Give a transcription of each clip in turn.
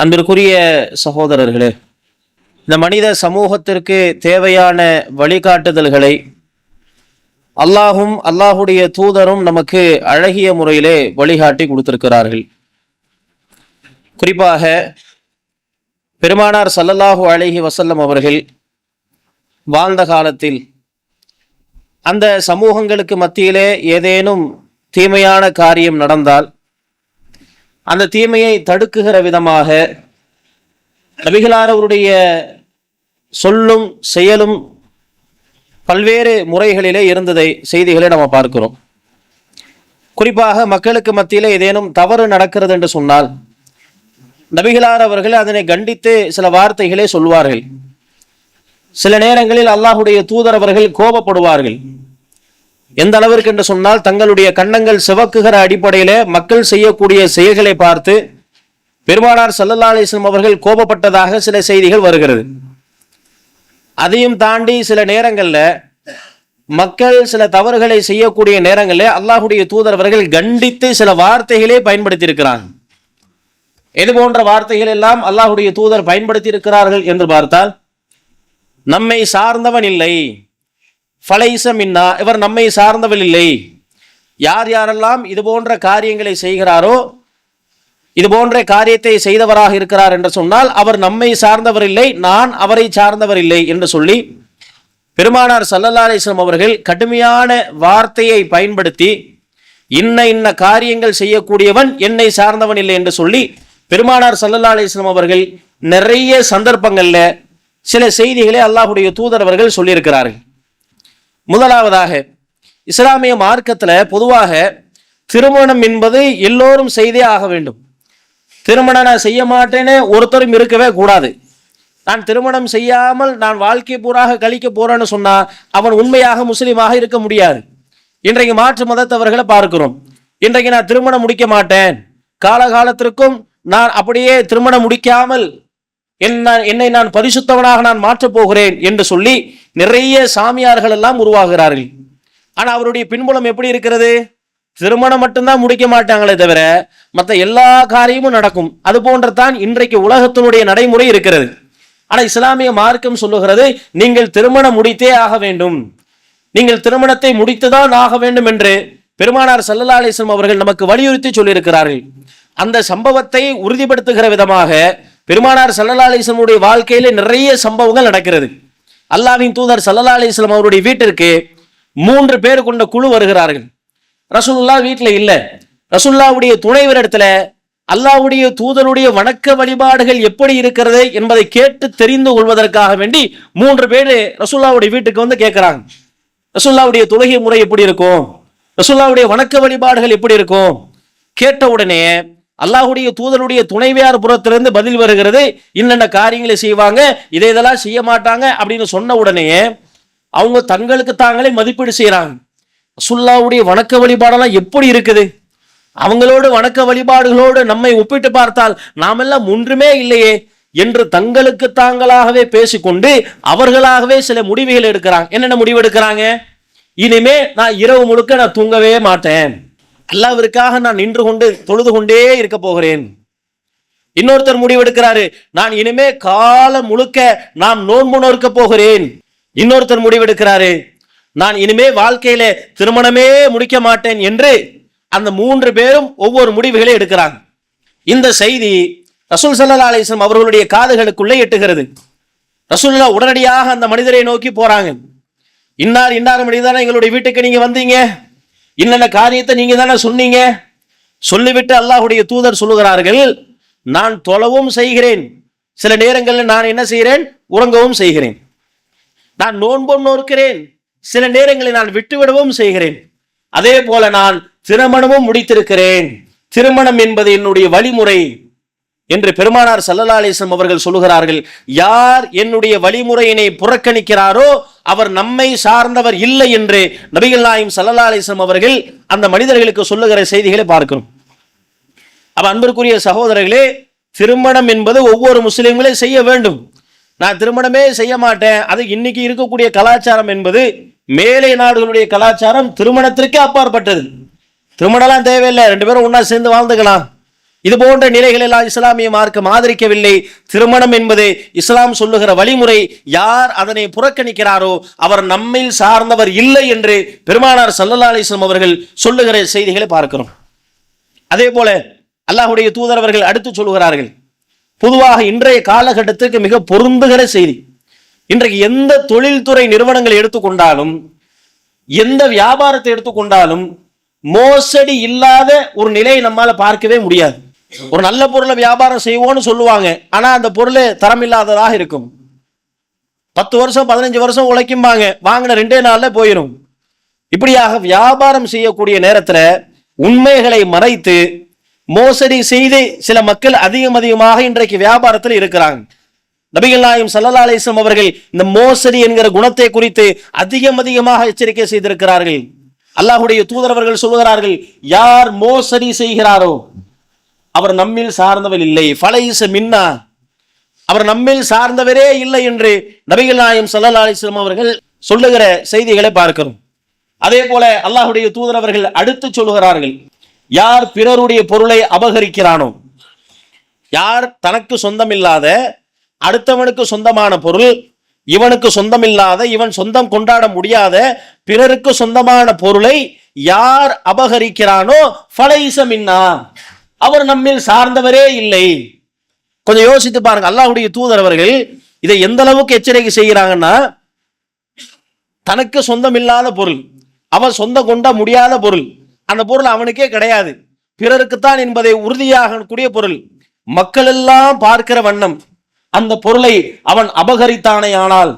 அன்பிற்குரிய சகோதரர்களே, இந்த மனித சமூகத்திற்கு தேவையான வழிகாட்டுதல்களை அல்லாஹும் அல்லாஹுடைய தூதரும் நமக்கு அழகிய முறையிலே வழிகாட்டி கொடுத்திருக்கிறார்கள். குறிப்பாக பெருமானார் ஸல்லல்லாஹு அலைஹி வஸல்லம் அவர்கள் வாழ்ந்த காலத்தில் அந்த சமூகங்களுக்கு மத்தியிலே ஏதேனும் தீமையான காரியம் நடந்தால் அந்த தீமையை தடுக்குகிற விதமாக நபிகளார் அவருடைய சொல்லும் செயலும் பல்வேறு முறைகளிலே இருந்ததை செய்திகளை நம்ம பார்க்கிறோம். குறிப்பாக மக்களுக்கு மத்தியிலே ஏதேனும் தவறு நடக்கிறது என்று சொன்னால் நபிகளார் அவர்கள் அதனை கண்டித்து சில வார்த்தைகளே சொல்வார்கள். சில நேரங்களில் அல்லாஹுடைய தூதர் அவர்கள் கோபப்படுவார்கள். எந்த அளவிற்கு என்று சொன்னால் தங்களுடைய கன்னங்கள் சிவக்குகிற அடிப்படையில மக்கள் செய்யக்கூடிய செயல்களை பார்த்து பெருமானார் ஸல்லல்லாஹு அலைஹி வஸல்லம் அவர்கள் கோபப்பட்டதாக சில செய்திகள் வருகிறது. அதையும் தாண்டி சில நேரங்கள்ல மக்கள் சில தவறுகளை செய்யக்கூடிய நேரங்களில் அல்லாஹுடைய தூதர் அவர்கள் கண்டித்து சில வார்த்தைகளே பயன்படுத்தி இருக்கிறாங்க. இது போன்ற வார்த்தைகள் எல்லாம் அல்லாஹுடைய தூதர் பயன்படுத்தி இருக்கிறார்கள் என்று பார்த்தால், நம்மை சார்ந்தவன் இல்லை, ஃபலைஸ மின்னா, இவர் நம்மை சார்ந்தவள் இல்லை. யார் யாரெல்லாம் இது போன்ற காரியங்களை செய்கிறாரோ, இது போன்ற காரியத்தை செய்தவராக இருக்கிறார் என்று சொன்னால் அவர் நம்மை சார்ந்தவர் இல்லை, நான் அவரை சார்ந்தவர் இல்லை என்று சொல்லி பெருமானார் ஸல்லல்லாஹு அலைஹி வஸல்லம் அவர்கள் கடுமையான வார்த்தையை பயன்படுத்தி இன்ன காரியங்கள் செய்யக்கூடியவன் என்னை சார்ந்தவன் இல்லை என்று சொல்லி பெருமானார் ஸல்லல்லாஹு அலைஹி வஸல்லம் அவர்கள் நிறைய சந்தர்ப்பங்கள்ல சில செய்திகளை அல்லாஹுடைய தூதர் அவர்கள் சொல்லியிருக்கிறார்கள். முதலாவதாக, இஸ்லாமிய மார்க்கத்தில் பொதுவாக திருமணம் என்பது எல்லோரும் செய்தே ஆக வேண்டும். திருமணம் நான் செய்ய மாட்டேன்னு ஒருத்தரும் இருக்கவே கூடாது. நான் திருமணம் செய்யாமல் நான் வாழ்க்கை பூராக கழிக்க போறேன்னு சொன்னா அவன் உண்மையாக முஸ்லீமாக இருக்க முடியாது. இன்றைக்கு மாற்று மதத்தவர்களை பார்க்கிறோம். இன்றைக்கு நான் திருமணம் முடிக்க மாட்டேன், காலகாலத்திற்கும் நான் அப்படியே திருமணம் முடிக்காமல் என்னை நான் பரிசுத்தவனாக நான் மாற்றப் போகிறேன் என்று சொல்லி நிறைய சாமியார்கள் எல்லாம் உருவாகிறார்கள். ஆனா அவருடைய பின்புலம் எப்படி இருக்கிறது? திருமணம் மட்டும்தான் முடிக்க மாட்டாங்களே தவிர மற்ற எல்லா காரியமும் நடக்கும். அது போன்றதான் இன்றைக்கு உலகத்தினுடைய நடைமுறை இருக்கிறது. ஆனா இஸ்லாமிய மார்க்கம் சொல்லுகிறது, நீங்கள் திருமணம் முடித்தே ஆக வேண்டும், நீங்கள் திருமணத்தை முடித்துதான் ஆக வேண்டும் என்று பெருமானார் ஸல்லல்லாஹு அலைஹி வஸல்லம் அவர்கள் நமக்கு வலியுறுத்தி சொல்லியிருக்கிறார்கள். அந்த சம்பவத்தை உறுதிப்படுத்துகிற விதமாக பெருமானார் ஸல்லல்லாஹு அலைஹி வஸல்லம் உடைய வாழ்க்கையில நிறைய சம்பவங்கள் நடக்கிறது. அல்லாஹ்வின் தூதர் ஸல்லல்லாஹு அலைஹி வஸல்லம் அவருடைய வீட்டிற்கு 3 பேர் கொண்ட குழு வருகிறார்கள். ரசூலுல்லாஹ் வீட்டில் இல்லை. ரசூலுல்லாஹ்வுடைய துணைவர் இடத்துல அல்லாஹ்வுடைய தூதருடைய வணக்க வழிபாடுகள் எப்படி இருக்கிறது என்பதை கேட்டு தெரிந்து கொள்வதற்காக வேண்டி 3 பேர் ரசூலுல்லாஹ்வுடைய வீட்டுக்கு வந்து கேட்கிறாங்க. ரசூலுல்லாஹ்வுடைய தொழுகை முறை எப்படி இருக்கும், ரசூலுல்லாஹ்வுடைய வணக்க வழிபாடுகள் எப்படி இருக்கும் கேட்ட உடனே அல்லாஹுடைய தூதருடைய துணைவியார் புறத்திலிருந்து பதில் வருகிறது, இன்னென்ன காரியங்களை செய்வாங்க, இதெல்லாம் செய்ய மாட்டாங்க அப்படின்னு சொன்ன உடனே அவங்க தங்களுக்கு தாங்களே மதிப்பீடு செய்யறாங்க. ரசூலுல்லாஹ்வுடைய வணக்க வழிபாடெல்லாம் எப்படி இருக்குது, அவங்களோடு வணக்க வழிபாடுகளோடு நம்மை ஒப்பிட்டு பார்த்தால் நாமெல்லாம் ஒன்றுமே இல்லையே என்று தங்களுக்கு தாங்களாகவே பேசிக்கொண்டு அவர்களாகவே சில முடிவுகள் எடுக்கிறாங்க. என்னென்ன முடிவு எடுக்கிறாங்க? இனிமே நான் இரவு முழுக்க நான் தூங்கவே மாட்டேன், அல்லாஹ்விற்காக நான் நின்று கொண்டு தொழுது கொண்டே இருக்க போகிறேன். இன்னொருத்தர் முடிவெடுக்கிறாரு, நான் இனிமே காலம் முழுக்க நான் நோன்பு நோற்க போகிறேன். இன்னொருத்தர் முடிவெடுக்கிறாரு, நான் இனிமே வாழ்க்கையில திருமணமே முடிக்க மாட்டேன் என்று அந்த 3 பேரும் ஒவ்வொரு முடிவுகளை எடுக்கிறாங்க. இந்த செய்தி ரசூல் ஸல்லல்லாஹு அலைஹி வஸல்லம் அவர்களுடைய காதுகளுக்குள்ளே எட்டுகிறது. ரசூலுல்லாஹ் உடனடியாக அந்த மனிதரை நோக்கி போறாங்க. இன்னார் மனிதர் எங்களுடைய வீட்டுக்கு நீங்க வந்தீங்க, இன்னென்ன காரியத்தை நீங்க தானே சொன்னீங்க. சொல்லிவிட்டு அல்லாஹுடைய தூதர் சொல்லுகிறார்கள், நான் தொழவும் செய்கிறேன், சில நேரங்களில் நான் என்ன செய்கிறேன், உறங்கவும் செய்கிறேன். நான் நோன்பும் நோக்கிறேன், சில நேரங்களில் நான் விட்டுவிடவும் செய்கிறேன். அதே போல நான் திருமணமும் முடித்திருக்கிறேன். திருமணம் என்பது என்னுடைய வழிமுறை என்று பெருமானார் ஸல்லல்லாஹு அலைஹி வஸல்லம் அவர்கள் சொல்லுகிறார்கள். யார் என்னுடைய வழிமுறையினை புறக்கணிக்கிறாரோ அவர் நம்மை சார்ந்தவர் இல்லை என்று நபிகள் நாயகம் ஸல்லல்லாஹு அலைஹி வஸல்லம் அவர்கள் அந்த மனிதர்களுக்கு சொல்லுகிற செய்திகளை பார்க்கிறோம். அப்ப அன்பிற்குரிய சகோதரர்களே, திருமணம் என்பது ஒவ்வொரு முஸ்லிம்களே செய்ய வேண்டும். நான் திருமணமே செய்ய மாட்டேன், அது இன்னைக்கு இருக்கக்கூடிய கலாச்சாரம் என்பது மேலை நாடுகளுடைய கலாச்சாரம் திருமணத்திற்கே அப்பாற்பட்டது. திருமணம்லாம் தேவையில்லை, 2 பேரும் ஒன்னா சேர்ந்து வாழ்ந்துக்கலாம். இது போன்ற நிலைகள் எல்லாம் இஸ்லாமிய மார்க்கம் ஆதரிக்கவில்லை. திருமணம் என்பது இஸ்லாம் சொல்லுகிற வழிமுறை. யார் அதனை புறக்கணிக்கிறாரோ அவர் நம்மில் சார்ந்தவர் இல்லை என்று பெருமானார் ஸல்லல்லாஹு அலைஹி வஸல்லம் அவர்கள் சொல்லுகிற செய்திகளை பார்க்கிறோம். அதே போல அல்லாஹ்வுடைய தூதர் அவர்கள் அடுத்து சொல்லுகிறார்கள், பொதுவாக இன்றைய காலகட்டத்திற்கு மிக பொருந்துகிற செய்தி. இன்றைக்கு எந்த தொழில்துறை நிறுவனங்களை எடுத்துக்கொண்டாலும், எந்த வியாபாரத்தை எடுத்துக்கொண்டாலும் மோசடி இல்லாத ஒரு நிலையை நம்மால பார்க்கவே முடியாது. ஒரு நல்ல பொருளை வியாபாரம் செய்வோம்னு சொல்லுவாங்க, ஆனா அந்த பொருள் தரம் இல்லாததாக இருக்கும். 10 வருஷம் 15 வருஷம் உழைக்கும்பாங்க, வாங்கின 2 நாள்ல போயிடும். இப்படியாக வியாபாரம் செய்யக்கூடிய நேரத்துல உண்மைகளை மறைத்து மோசடி செய்து சில மக்கள் அதிகமாக இன்றைக்கு வியாபாரத்தில் இருக்கிறாங்க. நபிகள் நாயகம் ஸல்லல்லாஹு அலைஹி வஸல்லம் அவர்கள் இந்த மோசடி என்கிற குணத்தை குறித்து அதிகமாக எச்சரிக்கை செய்திருக்கிறார்கள். அல்லாஹ்வுடைய தூதர் அவர்கள் சொல்லுகிறார்கள், யார் மோசடி செய்கிறாரோ அவர் நம்மில் சார்ந்தவர் இல்லை, ஃபலைஸ மின்னா, அவர் நம்மில் சார்ந்தவரே இல்லை என்று நபிகள் நாயகம் ஸல்லல்லாஹு அலைஹி வஸல்லம் அவர்கள் சொல்லுகிற செய்திகளை பார்க்கிறோம். அதே போல அல்லாஹ்வுடைய தூதர் அவர்கள் அடுத்து சொல்லுகிறார்கள், யார் பிறருடைய பொருளை அபகரிக்கிறானோ, யார் தனக்கு சொந்தமில்லாத அடுத்தவனுக்கு சொந்தமான பொருள், இவனுக்கு சொந்தமில்லாத, இவன் சொந்தம் கொண்டாட முடியாத பிறருக்கு சொந்தமான பொருளை யார் அபகரிக்கிறானோ ஃபலைஸ மின்னா, அவர் நம்மில் சார்ந்தவரே இல்லை. கொஞ்சம் யோசித்து பாருங்க, அல்லாஹ்வுடைய தூதர் அவர்கள் இதை எந்த அளவுக்கு எச்சரிக்கை செய்கிறாங்கன்னா, தனக்கு சொந்தம் இல்லாத பொருள், அவன் சொந்தம் கொண்ட முடியாத பொருள், அந்த பொருள் அவனுக்கே கிடையாது, பிறருக்குத்தான் என்பதை உறுதியாக கூடிய பொருள், மக்கள் எல்லாம் பார்க்கிற வண்ணம் அந்த பொருளை அவன் அபகரித்தானே ஆனால்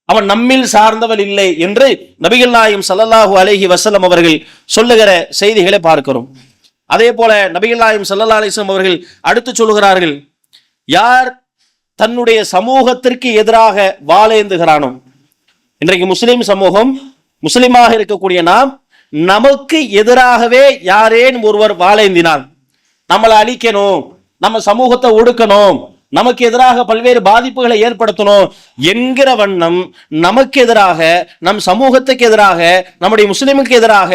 அவன் நம்மில் சார்ந்தவள் இல்லை என்று நபிகள் நாயகம் ஸல்லல்லாஹு அலைஹி வஸல்லம் அவர்கள் சொல்லுகிற செய்திகளை பார்க்கிறோம். அதே போல நபிகள் நாயகம் ஸல்லல்லாஹு அலைஹி வஸல்லம் அவர்கள் அடுத்து சொல்லுகிறார்கள், யார் தன்னுடைய சமூகத்திற்கு எதிராக வாளேந்துகிறானோ, இன்றைக்கு முஸ்லிம் சமூகம், முஸ்லிமாக இருக்கக்கூடிய நாம், நமக்கு எதிராகவே யாரேன் ஒருவர் வாளேந்தினால், நம்மளை அழிக்கணும், நம்ம சமூகத்தை ஒடுக்கணும், நமக்கு எதிராக பல்வேறு பாதிப்புகளை ஏற்படுத்தணும் என்கிற வண்ணம் நமக்கு எதிராக, நம் சமூகத்துக்கு எதிராக, நம்முடைய முஸ்லிமுக்கு எதிராக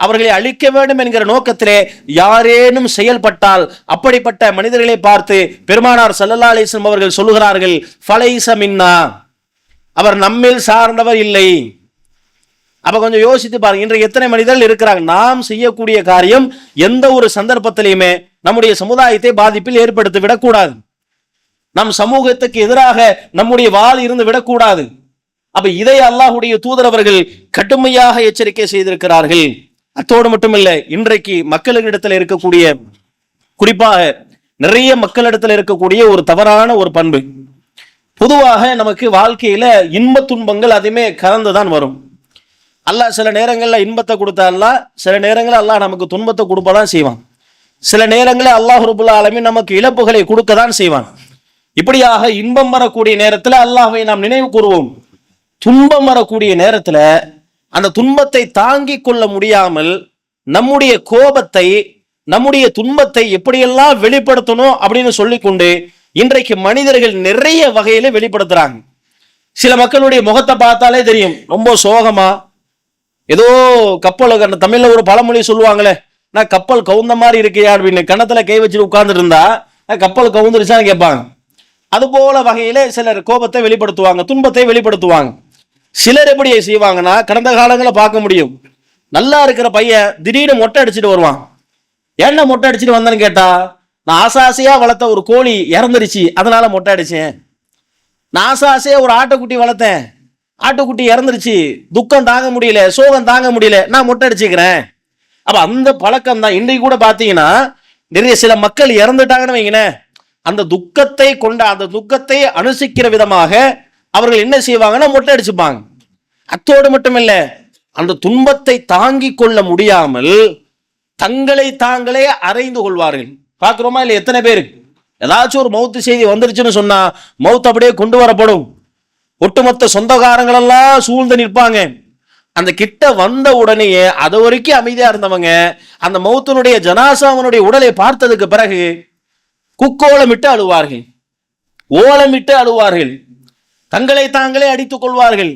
அவர்களை அழிக்க வேண்டும் என்கிற நோக்கத்திலே யாரேனும் செயல்பட்டால் அப்படிப்பட்ட மனிதர்களை பார்த்து பெருமானார் ஸல்லல்லாஹு அலைஹி வஸல்லம் அவர்கள் சொல்லுகிறார்கள், ஃபலைஸ மின்னா, அவர் நம்மில் சார்ந்தவர் இல்லை. அப்ப கொஞ்சம் யோசித்து பாருங்க, இன்றைக்கு எத்தனை மனிதர்கள் இருக்கிறாங்க, நாம் செய்யக்கூடிய காரியம் எந்த ஒரு சந்தர்ப்பத்திலையுமே நம்முடைய சமுதாயத்தை பாதிப்பில் ஏற்படுத்தி விடக்கூடாது, நம் சமூகத்துக்கு எதிராக நம்முடைய வாள் இருந்து விடக்கூடாது. அப்ப இதை அல்லாஹ்வுடைய தூதர் அவர்கள் கடுமையாக எச்சரிக்கை செய்திருக்கிறார்கள். அத்தோடு மட்டுமில்லை, இன்றைக்கு மக்களிடத்தில் இருக்கக்கூடிய, குறிப்பாக நிறைய மக்களிடத்தில் இருக்கக்கூடிய ஒரு தவறான ஒரு பண்பு, பொதுவாக நமக்கு வாழ்க்கையில இன்ப துன்பங்கள் அதுமே கலந்துதான் வரும். அல்லாஹ் சில நேரங்களில் இன்பத்தை கொடுத்தா, சில நேரங்களில் அல்லாஹ் நமக்கு துன்பத்தை கொடுப்பதான் செய்வான். சில நேரங்களில் அல்லாஹ் ரப்புல் ஆலமீன் நமக்கு இழப்புகளை கொடுக்க தான் செய்வான். இப்படியாக இன்பம் வரக்கூடிய நேரத்தில் அல்லாஹ்வை நாம் நினைவு கூறுவோம், துன்பம் வரக்கூடிய நேரத்தில் அந்த துன்பத்தை தாங்கிக் கொள்ள முடியாமல் நம்முடைய கோபத்தை, நம்முடைய துன்பத்தை எப்படியெல்லாம் வெளிப்படுத்தணும் அப்படின்னு சொல்லிக்கொண்டு இன்றைக்கு மனிதர்கள் நிறைய வகையில வெளிப்படுத்துறாங்க. சில மக்களுடைய முகத்தை பார்த்தாலே தெரியும், ரொம்ப சோகமா, ஏதோ கப்பல், தமிழ்ல ஒரு பழமொழி சொல்லுவாங்களே, நான் கப்பல் கவுந்த மாதிரி இருக்கியா அப்படின்னு கணத்துல கை வச்சுட்டு உட்கார்ந்துட்டு இருந்தா கப்பல் கவுந்துருச்சான்னு கேட்பாங்க. அது போல வகையில சிலர் கோபத்தை வெளிப்படுத்துவாங்க, துன்பத்தை வெளிப்படுத்துவாங்க. சிலர் எப்படி செய்வாங்கன்னா, கடந்த காலங்களில் பார்க்க முடியும், நல்லா இருக்கிற பையன் திடீர்னு மொட்டை அடிச்சுட்டு வருவான். என்ன மொட்டை அடிச்சுட்டு வந்தேன்னு கேட்டா, நான் ஆசாசையா வளர்த்த ஒரு கோழி இறந்துருச்சு அதனால மொட்டை அடிச்சேன், நான் ஆசாசையா ஒரு ஆட்டுக்குட்டி வளர்த்தேன், ஆட்டுக்குட்டி இறந்துருச்சு, துக்கம் தாங்க முடியல, சோகம் தாங்க முடியல, நான் மொட்டை அடிச்சுக்கிறேன். அப்ப அந்த பழக்கம் தான் இன்றைக்கு கூட பாத்தீங்கன்னா, நிறைய சில மக்கள் இறந்துட்டாங்கன்னு வைங்களேன், அந்த துக்கத்தை கொண்ட, அந்த துக்கத்தை அனுசிக்கிற விதமாக அவர்கள் என்ன செய்வாங்கன்னா மொட்டை அடிச்சுப்பாங்க. அத்தோடு மட்டுமில்ல, அந்த துன்பத்தை தாங்கிக் கொள்ள முடியாமல் தங்களை தாங்களே அறைந்து கொள்வார்கள். பார்க்கிறோமா இல்லை? எத்தனை பேரு ஏதாச்சும் ஒரு மௌத்து செய்தி வந்துருச்சுன்னு சொன்னா மௌத் அப்படியே கொண்டு வரப்படும், ஒட்டுமொத்த சொந்தக்காரங்கள் எல்லாம் சூழ்ந்து நிற்பாங்க. அந்த கிட்ட வந்த உடனேயே அது வரைக்கும் அமைதியா இருந்தவங்க அந்த மௌத்தனுடைய ஜனாசாவனுடைய உடலை பார்த்ததுக்கு பிறகு குக்கோலமிட்டு அழுவார்கள், ஓலமிட்டு அழுவார்கள், தங்களை தாங்களே அடித்துக் கொள்வார்கள்.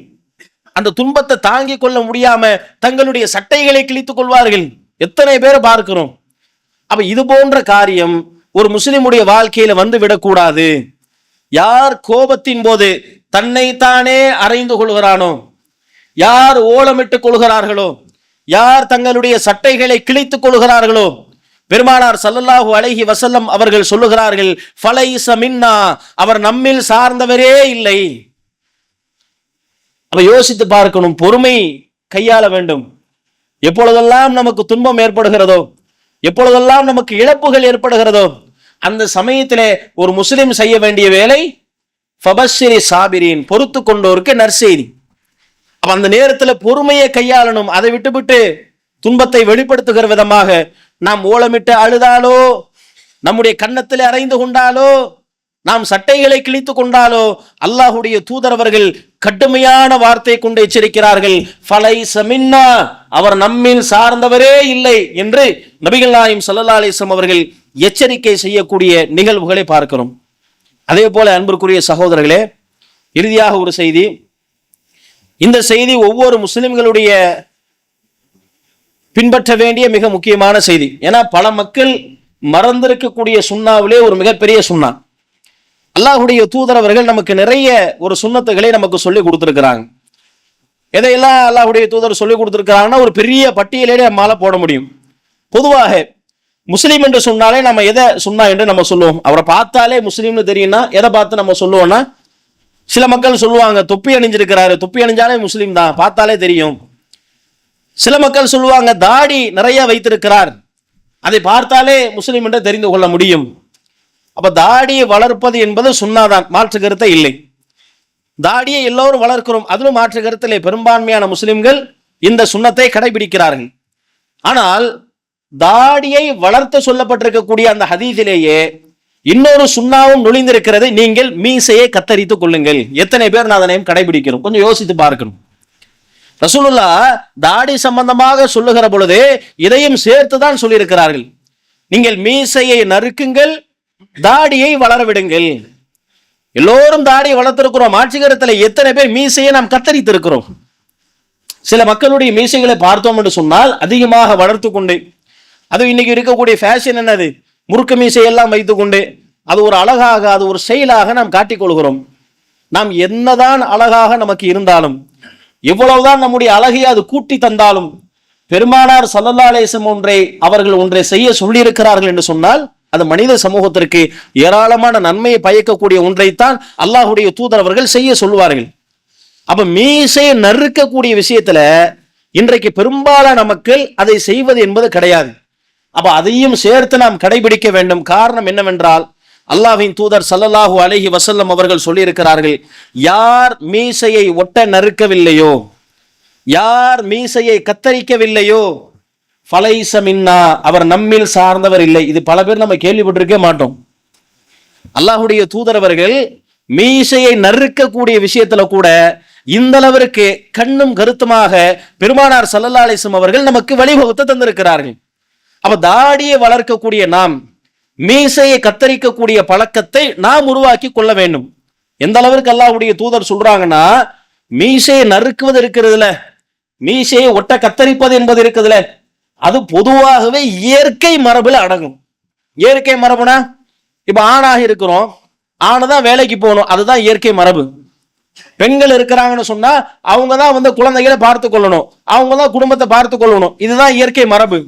அந்த துன்பத்தை தாங்கிக் கொள்ள முடியாம தங்களுடைய சட்டைகளை கிழித்துக் கொள்வார்கள். எத்தனை பேரை பார்க்கிறோம். அப்ப இது போன்ற காரியம் ஒரு முஸ்லிமுடைய வாழ்க்கையில வந்து விடக்கூடாது. யார் கோபத்தின் போது தன்னைத்தானே அறைந்து கொள்கிறானோ, யார் ஓலமிட்டுக் கொள்கிறார்களோ, யார் தங்களுடைய சட்டைகளை கிழித்துக் கொள்கிறார்களோ, பெருமானார் ஸல்லல்லாஹு அலைஹி வஸல்லம் அவர்கள் சொல்லுகிறார்கள், ஃபலைஸ மின்னா, அவர் நம்மில் சார்ந்தவரே இல்லை. அப்ப யோசித்து பார்க்கணும், பொறுமை கையாள வேண்டும். எப்பொழுதெல்லாம் நமக்கு துன்பம் ஏற்படுகிறதோ, எப்பொழுதெல்லாம் நமக்கு இழப்புகள் ஏற்படுகிறதோ, அந்த சமயத்திலே ஒரு முஸ்லிம் செய்ய வேண்டிய வேலை ஃபபஷ்ஷிரி சாபிரீன், பொறுத்து கொண்டோருக்கு நற்செய்தி. அப்ப அந்த நேரத்தில் பொறுமையை கையாளணும். அதை விட்டுவிட்டு துன்பத்தை வெளிப்படுத்துகிற விதமாக நாம் ஓலமிட்டு அழுதாலோ, நம்முடைய கன்னத்தில் அறைந்து கொண்டாலோ, நாம் சட்டைகளை கிழித்து கொண்டாலோ, அல்லாஹுடைய தூதர் அவர்கள் கடுமையான வார்த்தை கொண்டு எச்சரிக்கிறார்கள், ஃபலைஸ மின்னா, அவர் நம்மில் சார்ந்தவரே இல்லை என்று நபிகள் நாயகம் ஸல்லல்லாஹு அலைஹி வஸல்லம் அவர்கள் எச்சரிக்கை செய்யக்கூடிய நிகழ்வுகளை பார்க்கிறோம். அதே போல அன்பிற்குரிய சகோதரர்களே, இறுதியாக ஒரு செய்தி. இந்த செய்தி ஒவ்வொரு முஸ்லிம்களுடைய பின்பற்ற வேண்டிய மிக முக்கியமான செய்தி. ஏன்னா பல மக்கள் மறந்திருக்கக்கூடிய சுண்ணாவிலே ஒரு மிகப்பெரிய சுண்ணா. அல்லாஹுடைய தூதர் அவர்கள் நமக்கு நிறைய ஒரு சுண்ணத்துகளை நமக்கு சொல்லி கொடுத்துருக்கிறாங்க. எதையெல்லாம் அல்லாஹுடைய தூதர் சொல்லி கொடுத்துருக்கிறாங்கன்னா ஒரு பெரிய பட்டியலே நம்மால போட முடியும். பொதுவாக முஸ்லீம் என்று சொன்னாலே நம்ம எதை சுன்னா என்று நம்ம சொல்லுவோம். அவரை பார்த்தாலே முஸ்லீம்னு தெரியும்னா எதை பார்த்து நம்ம சொல்லுவோம்னா, சில மக்கள் சொல்லுவாங்க தொப்பி அணிஞ்சிருக்கிறாரு, தொப்பி அணிஞ்சாலே முஸ்லீம் தான், பார்த்தாலே தெரியும். சில மக்கள் சொல்லுவாங்க தாடி நிறைய வைத்திருக்கிறார், அதை பார்த்தாலே முஸ்லீம் என்று தெரிந்து கொள்ள முடியும். அப்ப தாடியை வளர்ப்பது என்பது சுன்னாதான், மாற்று கருத்தை இல்லை. தாடியை எல்லோரும் வளர்க்கிறோம், அதிலும் மாற்று கருத்திலே பெரும்பான்மையான முஸ்லிம்கள் இந்த சுன்னத்தை கடைபிடிக்கிறார்கள். ஆனால் தாடியை வளர்த்த சொல்லப்பட்டிருக்கக்கூடிய அந்த ஹதீஸிலேயே இன்னொரு சுன்னாவும் நுழைந்திருக்கிறது, நீங்கள் மீசையை கத்தரித்துக் கொள்ளுங்கள். எத்தனை பேர் நான் அதனையும் கடைபிடிக்கிறோம்? கொஞ்சம் யோசித்து பார்க்கணும். ரசூலுல்லாஹ் தாடி சம்பந்தமாக சொல்லுகிற பொழுது இதையும் சேர்த்துதான் சொல்லியிருக்கிறார்கள். நீங்கள் மீசையை நறுக்குங்கள், தாடியை வளர விடுங்கள். எல்லோரும் தாடியை வளர்த்திருக்கிறோம், ஆட்சிகரத்தில் எத்தனை பேர் மீசையை நாம் கத்தரித்திருக்கிறோம்? சில மக்களுடைய மீசைகளை பார்த்தோம் என்று சொன்னால் அதிகமாக வளர்த்து கொண்டு, அது இன்னைக்கு இருக்கக்கூடிய ஃபேஷன் என்னது, முறுக்கு மீசையெல்லாம் வைத்துக்கொண்டு அது ஒரு அழகாக, அது ஒரு செயலாக நாம் காட்டிக்கொள்கிறோம். நாம் என்னதான் அழகாக நமக்கு இருந்தாலும், எவ்வளவுதான் நம்முடைய அழகை அது கூட்டி தந்தாலும், பெருமானார் ஸல்லல்லாஹு அலைஹி வஸல்லம் அவர்கள் ஒன்றை செய்ய சொல்லியிருக்கிறார்கள் என்று சொன்னால் அது மனித சமூகத்திற்கு ஏராளமான நன்மையை பயக்கக்கூடிய ஒன்றைத்தான் அல்லாஹுடைய தூதர் அவர்கள் செய்ய சொல்லுவார்கள். அப்ப மீசையை நறுக்கக்கூடிய விஷயத்துல இன்றைக்கு பெரும்பாலான மக்கள் அதை செய்வது என்பது கிடையாது. அப்ப அதையும் சேர்த்து நாம் கடைபிடிக்க வேண்டும். காரணம் என்னவென்றால், அல்லாஹ்வின் தூதர் ஸல்லல்லாஹு அலைஹி வஸல்லம் அவர்கள் சொல்லியிருக்கிறார்கள், யார் மீசையை ஒட்ட நறுக்கவில்லையோ, யார் மீசையை கத்தரிக்கவில்லையோ, ஃபலைஸ மின்னா, அவர் நம்மில் சார்ந்தவர் இல்லை. இது பல பேர் நம்ம கேள்விப்பட்டிருக்க மாட்டோம். அல்லாஹுடைய தூதர் அவர்கள் மீசையை நறுக்கக்கூடிய விஷயத்துல கூட இந்த அளவிற்கு கண்ணும் கருத்துமாக பெருமானார் ஸல்லல்லாஹு அலைஹி வஸல்லம் அவர்கள் நமக்கு வழிவகுத்து தந்திருக்கிறார்கள். அப்ப தாடியை வளர்க்கக்கூடிய நாம் மீசையை கத்தரிக்கக்கூடிய பழக்கத்தை நாம் உருவாக்கி கொள்ள வேண்டும். எந்த அளவிற்கு அல்லாஹ்வுடைய தூதர் சொல்றாங்கன்னா, மீசையை நறுக்குவது இருக்கிறதுல, மீசையை ஒட்ட கத்தரிப்பது என்பது இருக்குதுல, அது பொதுவாகவே இயற்கை மரபுல அடங்கும். இயற்கை மரபுனா, இப்ப ஆணாக இருக்கிறோம், ஆணுதான் வேலைக்கு போகணும், அதுதான் இயற்கை மரபு. பெண்கள் இருக்கிறாங்கன்னு சொன்னா அவங்க தான் குழந்தைகளை பார்த்து கொள்ளணும், அவங்க தான் குடும்பத்தை பார்த்து கொள்ளணும், இதுதான் இயற்கை மரபு.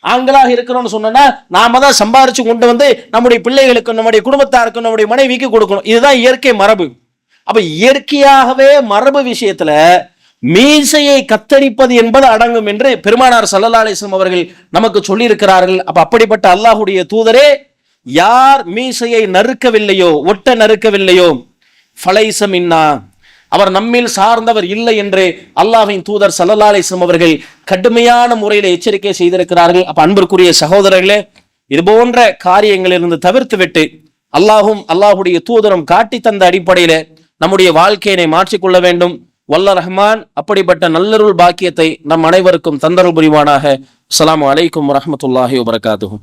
ஆண்களாக இருக்கிறோம்னு சொன்னா நாம தான் சம்பாரிச்சு கொண்டு நம்முடைய பிள்ளைகளுக்கு, நம்முடைய குடும்பத்தாருக்கு, நம்முடைய மனைவிக்கு கொடுக்கணும், இதுதான் இயற்கை மரபு. அப்ப இயற்கையாகவே மரபு விஷயத்துல மீசையை கத்தரிப்பது என்பது அடங்கும் என்று பெருமானார் ஸல்லல்லாஹு அலைஹி வஸல்லம் அவர்கள் நமக்கு சொல்லி இருக்கிறார்கள். அப்ப அப்படிப்பட்ட அல்லாஹ்வுடைய தூதரே, யார் மீசையை நறுக்கவில்லையோ, ஒட்ட நறுக்கவில்லையோ, ஃபலைஸ மின்னா, அவர் நம்மில் சார்ந்தவர் இல்லை என்று அல்லாஹ்வின் தூதர் ஸல்லல்லாஹு அலைஹி வஸல்லம் அவர்கள் கடுமையான முறையில் எச்சரிக்கை செய்திருக்கிறார்கள். அப்ப அன்பிற்குரிய சகோதரர்களே, இது போன்ற காரியங்களிலிருந்து தவிர்த்து விட்டு அல்லாஹும் அல்லாஹுடைய தூதரும் காட்டி தந்த அடிப்படையில நம்முடைய வாழ்க்கையினை மாற்றிக்கொள்ள வேண்டும். வல்ல ரஹ்மான் அப்படிப்பட்ட நல்லருள் பாக்கியத்தை நம் அனைவருக்கும் தந்தருள் புரிவானாக. அஸ்ஸலாமு அலைக்கும் வரஹ்மத்துல்லாஹி வபரகாத்துஹு.